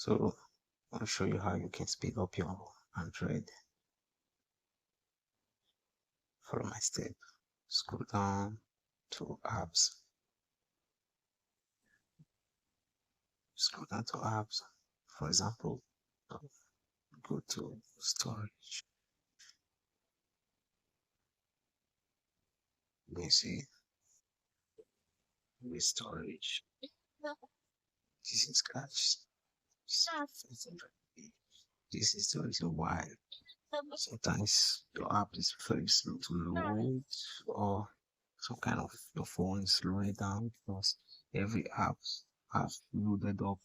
So I'll show you how you can speed up your Android. Follow my step. Scroll down to apps. Scroll down to apps. For example, go to storage. You see with storage. This is scratch. This is the reason why sometimes your app is very slow to load, or some kind of your phone is slowing down because every app have loaded up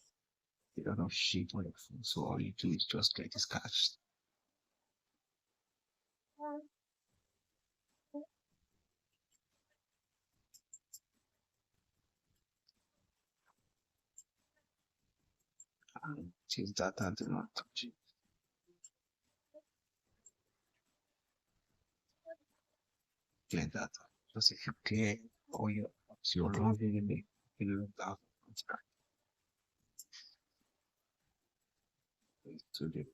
a lot of shit on your phone. So all you do is just click this catch. And choose data, do not touch it. Clear data. Because if you clear all your apps, you're not really logged out of contract to the